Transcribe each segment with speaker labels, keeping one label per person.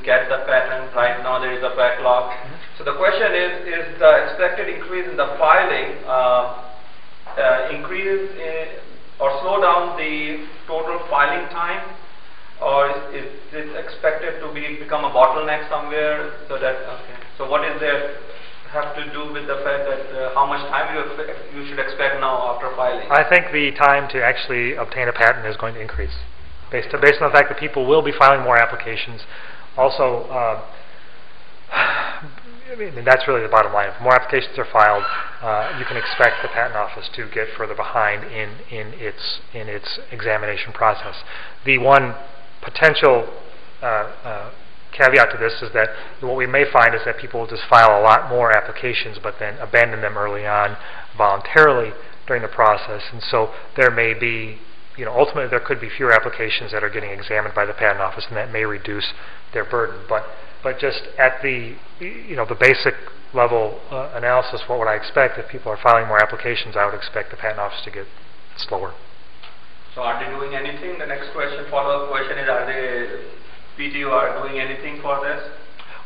Speaker 1: get the patent. Right now there is a backlog. So the question is the expected increase in the filing increase or slow down the total filing time, or is it expected to become a bottleneck somewhere? So that So what is there have to do with the fact that how much time you should expect now after filing?
Speaker 2: I think the time to actually obtain a patent is going to increase, based on the fact that people will be filing more applications. Also, I mean, that's really the bottom line. If more applications are filed, you can expect the patent office to get further behind in its examination process. The one potential caveat to this is that what we may find is that people will just file a lot more applications but then abandon them early on voluntarily during the process, and so there may be, ultimately there could be fewer applications that are getting examined by the patent office, and that may reduce their burden. But just at the the basic level analysis, what would I expect? If people are filing more applications, I would expect the patent office to get slower.
Speaker 1: So are they doing anything? The next question, follow-up question is, are they PTO are doing anything for this?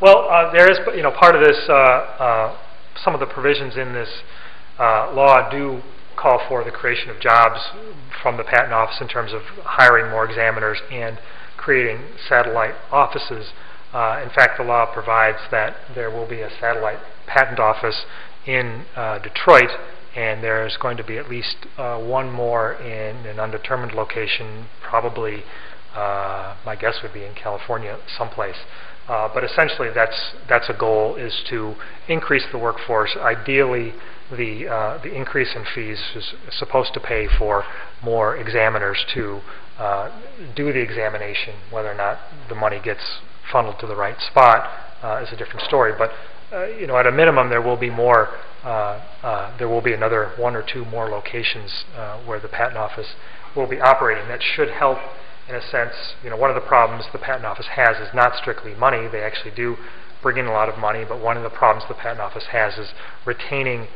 Speaker 2: Well, there is, part of this, some of the provisions in this law do call for the creation of jobs from the patent office in terms of hiring more examiners and creating satellite offices. In fact, the law provides that there will be a satellite patent office in Detroit, and there's going to be at least one more in an undetermined location, probably my guess would be in California someplace. But essentially that's a goal, is to increase the workforce. Ideally, the increase in fees is supposed to pay for more examiners to do the examination. Whether or not the money gets funneled to the right spot is a different story. But at a minimum, there will be more. There will be another one or two more locations where the patent office will be operating. That should help. In a sense, one of the problems the patent office has is not strictly money. They actually do bring in a lot of money, but one of the problems the patent office has is retaining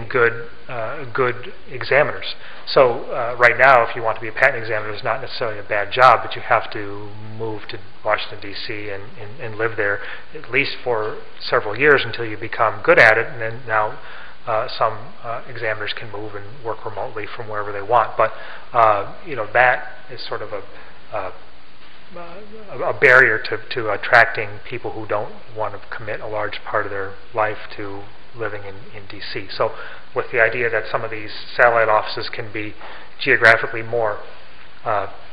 Speaker 2: good examiners. So right now, if you want to be a patent examiner, it's not necessarily a bad job, but you have to move to Washington, D.C. and live there at least for several years until you become good at it, and then now some examiners can move and work remotely from wherever they want. But that is sort of a barrier to attracting people who don't want to commit a large part of their life to living in D.C. So with the idea that some of these satellite offices can be geographically more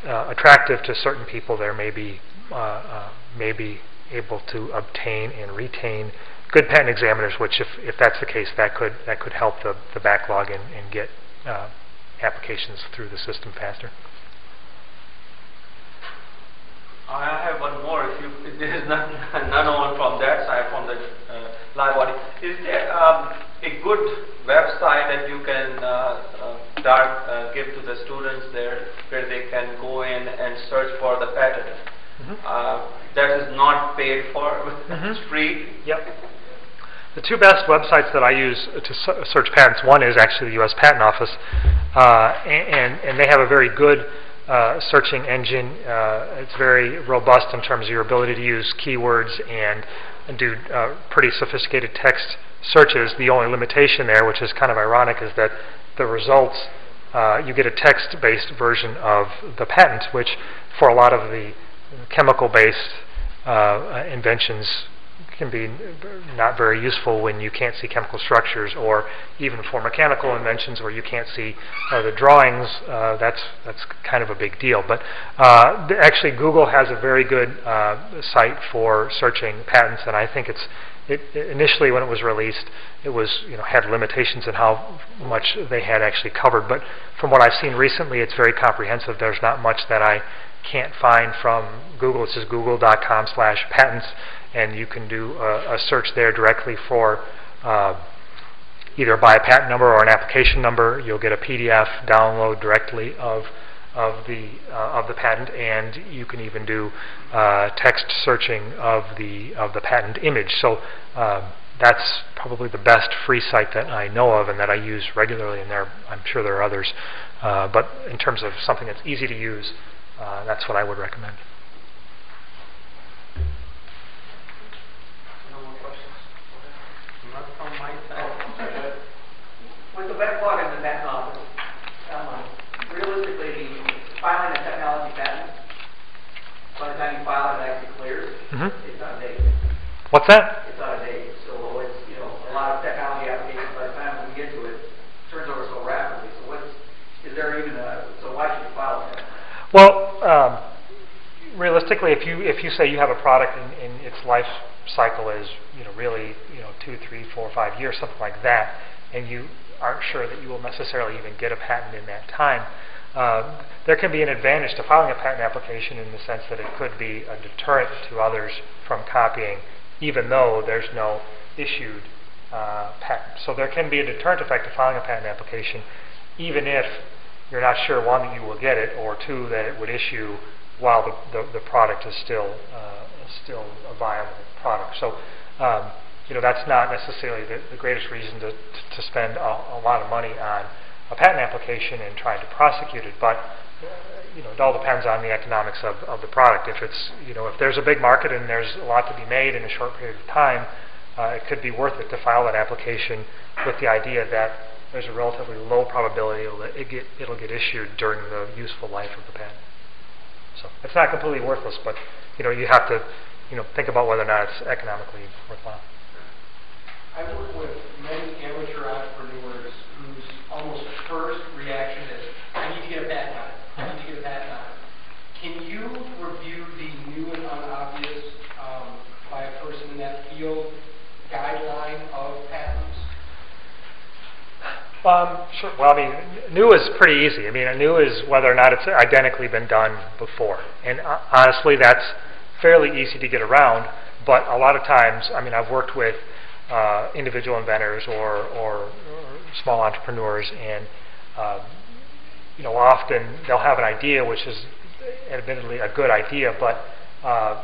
Speaker 2: attractive to certain people, there may be able to obtain and retain good patent examiners, which if that's the case, that could help the backlog and get applications through the system faster.
Speaker 1: I have one more. If there is none on from that side, from the live audience, is there a good website that you can give to the students there, where they can go in and search for the patent? That is not paid for; it's free.
Speaker 2: Yep. The two best websites that I use to search patents, one is actually the U.S. Patent Office, and they have a very good searching engine. It's very robust in terms of your ability to use keywords and do pretty sophisticated text searches. The only limitation there, which is kind of ironic, is that the results, you get a text-based version of the patent, which for a lot of the chemical-based inventions can be not very useful when you can't see chemical structures, or even for mechanical inventions where you can't see the drawings. That's kind of a big deal. But actually, Google has a very good site for searching patents, and I think initially when it was released, it was had limitations in how much they had actually covered. But from what I've seen recently, it's very comprehensive. There's not much that I can't find from Google. It's just google.com/patents. And you can do a search there directly for either by a patent number or an application number. You'll get a PDF download directly of the patent, and you can even do text searching of the patent image. So that's probably the best free site that I know of and that I use regularly. And I'm sure there are others, but in terms of something that's easy to use, that's what I would recommend.
Speaker 3: the time you file it and actually clears, it's out of date.
Speaker 2: What's that?
Speaker 3: It's out of date. So it's, you know, a lot of technology applications, by the time we get to it, turns over so rapidly. So is there even so why should you file it?
Speaker 2: Well, realistically, if you say you have a product in its life cycle is, you know, really, you know, 2, 3, 4, 5 years, something like that, and you aren't sure that you will necessarily even get a patent in that time, there can be an advantage to filing a patent application in the sense that it could be a deterrent to others from copying, even though there's no issued patent. So there can be a deterrent effect to filing a patent application, even if you're not sure, one, that you will get it, or two, that it would issue while the product is still a viable product. So, you know, that's not necessarily the greatest reason to spend a lot of money on a patent application and trying to prosecute it, but you know, it all depends on the economics of the product. If it's, you know, if there's a big market and there's a lot to be made in a short period of time, it could be worth it to file that application with the idea that there's a relatively low probability it'll get issued during the useful life of the patent. So it's not completely worthless, but you know, you have to, you know, think about whether or not it's economically worthwhile.
Speaker 4: I work with many amateur entrepreneurs whose almost first reaction is, I need to get a patent on it. I need to get a patent on it. Can you review the new and unobvious by a person in that field guideline of patents?
Speaker 2: Sure. Well, I mean, new is pretty easy. I mean, a new is whether or not it's identically been done before. And honestly, that's fairly easy to get around. But a lot of times, I mean, I've worked with individual inventors or small entrepreneurs, and you know, often they'll have an idea which is admittedly a good idea, but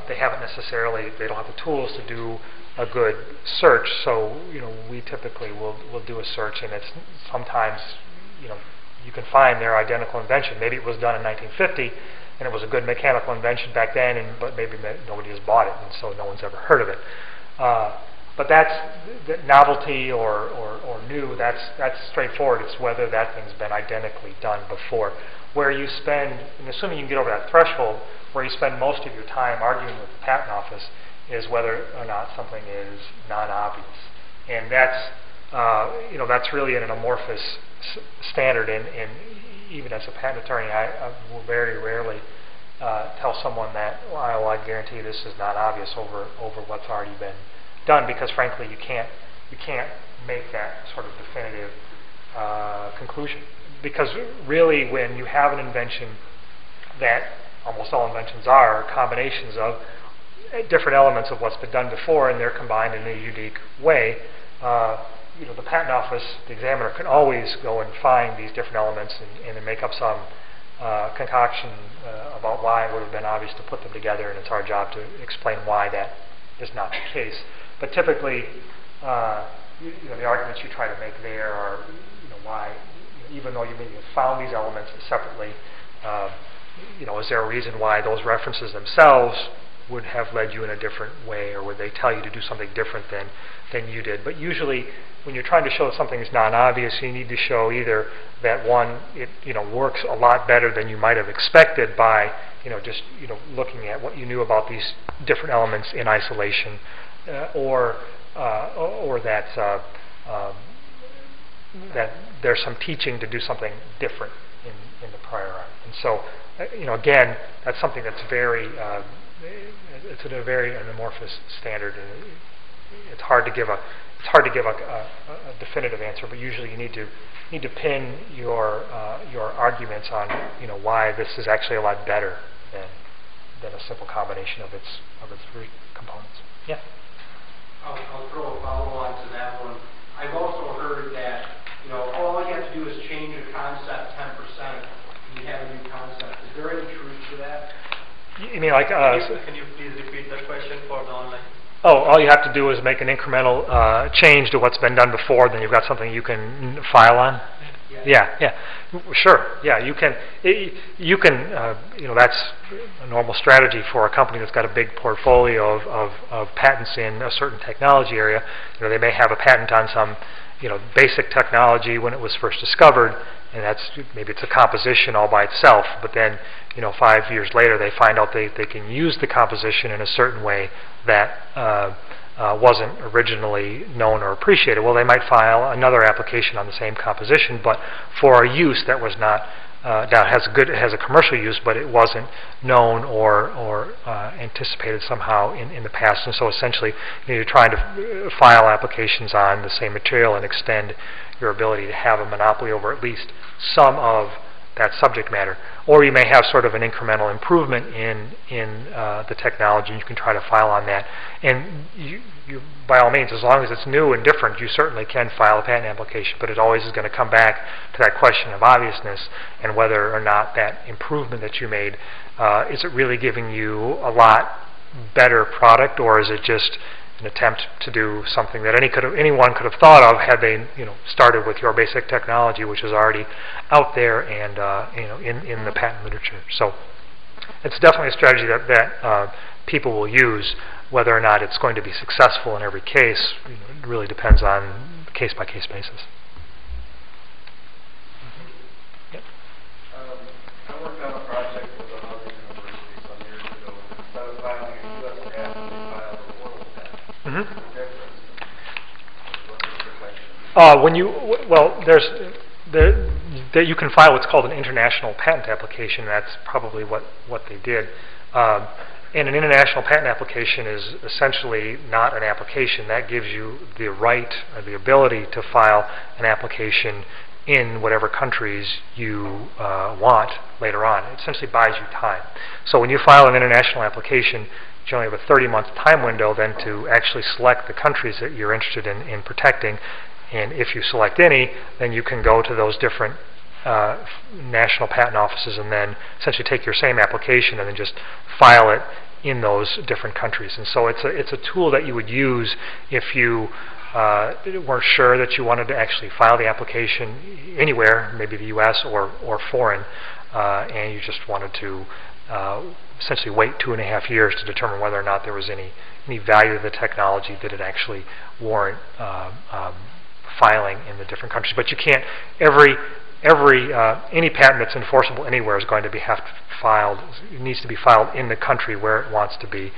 Speaker 2: they don't have the tools to do a good search. So, you know, we typically will do a search, and it's sometimes, you know, you can find their identical invention. Maybe it was done in 1950, and it was a good mechanical invention back then, but maybe nobody has bought it, and so no one's ever heard of it. But that's the novelty or new. That's straightforward. It's whether that thing's been identically done before. Where you spend, and assuming you can get over that threshold, where you spend most of your time arguing with the patent office is whether or not something is non-obvious, and that's you know, that's really an amorphous standard. And even as a patent attorney, I will very rarely tell someone that, well, I guarantee this is not obvious over what's already been done, because frankly you can't make that sort of definitive conclusion, because really when you have an invention that almost all inventions are combinations of different elements of what's been done before, and they're combined in a unique way, you know, the patent office, the examiner, can always go and find these different elements and make up some concoction about why it would have been obvious to put them together, and it's our job to explain why that is not the case. But typically, you know, the arguments you try to make there are, you know, why, you know, even though you maybe have found these elements separately, you know, is there a reason why those references themselves would have led you in a different way, or would they tell you to do something different than you did? But usually, when you're trying to show that something is non-obvious, you need to show either that, one, it, you know, works a lot better than you might have expected by, you know, just, you know, looking at what you knew about these different elements in isolation, or that that there's some teaching to do something different in the prior art. And so, you know, again, that's something that's very it's a very amorphous standard, and it's hard to give a definitive answer. But usually, you need to pin your arguments on, you know, why this is actually a lot better than a simple combination of its three components. Yeah.
Speaker 4: I'll throw a follow-on to that one. I've also heard that, you know, all you have to do is change a concept 10%, and you have a new concept. Is there any truth to that?
Speaker 2: You mean like?
Speaker 1: Can you please repeat that question for the online?
Speaker 2: Oh, all you have to do is make an incremental change to what's been done before, then you've got something you can file on. Yeah, sure. Yeah, you can. You know, that's a normal strategy for a company that's got a big portfolio of patents in a certain technology area. You know, they may have a patent on some basic technology when it was first discovered, and maybe it's a composition all by itself, but then 5 years later they find out they can use the composition in a certain way that wasn't originally known or appreciated. Well, they might file another application on the same composition, but for a use that was not that has a commercial use, but it wasn't known or anticipated somehow in the past. And so essentially, you're trying to file applications on the same material and extend your ability to have a monopoly over at least some of that subject matter. Or you may have sort of an incremental improvement in the technology, and you can try to file on that. And you, by all means, as long as it's new and different, you certainly can file a patent application, but it always is going to come back to that question of obviousness and whether or not that improvement that you made, is it really giving you a lot better product, or is it just an attempt to do something that anyone could have thought of had they started with your basic technology, which is already out there and in the patent literature. So it's definitely a strategy that people will use. Whether or not it's going to be successful in every case, it really depends on case-by-case basis. Yep.
Speaker 5: I worked on a project with another university some years ago. Instead of filing a U.S. patent, they filed a world patent.
Speaker 2: Mm-hmm.
Speaker 5: The difference in what the protection.
Speaker 2: You can file what's called an international patent application. That's probably what they did. And an international patent application is essentially not an application. That gives you the right or the ability to file an application in whatever countries you want later on. It essentially buys you time. So when you file an international application, you only have a 30-month time window then to actually select the countries that you're interested in protecting. And if you select any, then you can go to those different national patent offices and then essentially take your same application and then just file it in those different countries. And so it's a tool that you would use if you weren't sure that you wanted to actually file the application anywhere, maybe the U.S. or foreign, and you just wanted to essentially wait 2.5 years to determine whether or not there was any value to the technology that it actually warrant filing in the different countries. But you can't any patent that's enforceable anywhere is going to have to filed. It needs to be filed in the country where it wants to be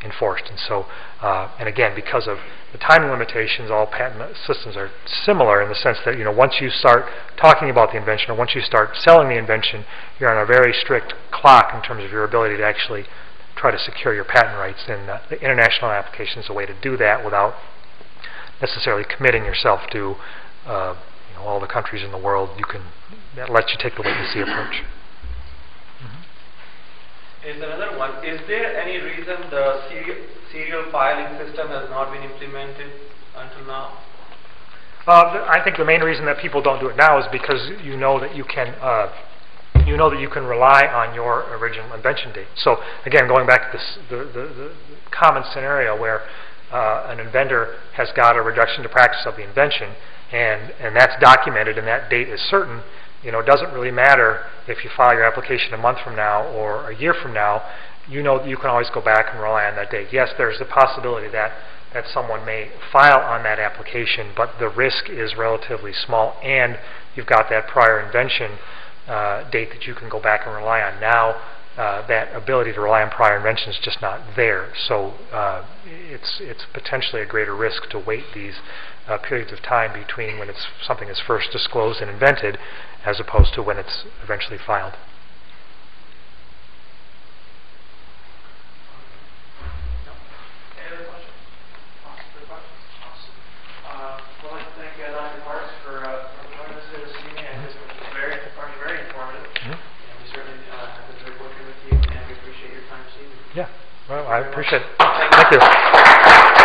Speaker 2: enforced. And so, and again, because of the timing limitations, all patent systems are similar in the sense that once you start talking about the invention or once you start selling the invention, you're on a very strict clock in terms of your ability to actually try to secure your patent rights. And the international application is a way to do that without necessarily committing yourself to all the countries in the world. That lets you take the wait-and-see approach.
Speaker 1: Is another one. Is there any reason the serial filing system has not been implemented until now?
Speaker 2: I think the main reason that people don't do it now is because you know that you can rely on your original invention date. So again, going back to the common scenario where an inventor has got a reduction to practice of the invention, and that's documented and that date is certain, it doesn't really matter if you file your application a month from now or a year from now. You know that you can always go back and rely on that date. Yes, there's the possibility that someone may file on that application, but the risk is relatively small, and you've got that prior invention date that you can go back and rely on. Now, that ability to rely on prior invention is just not there. So it's potentially a greater risk to wait these periods of time between when something is first disclosed and invented as opposed to when it's eventually filed.
Speaker 3: Any other questions? Awesome. Well, I'd like to thank Dr. Parks for joining us here this evening. I think this was very informative. And we certainly have enjoyed working with you, and we appreciate your time this evening.
Speaker 2: Yeah, well, I appreciate it. Thank you.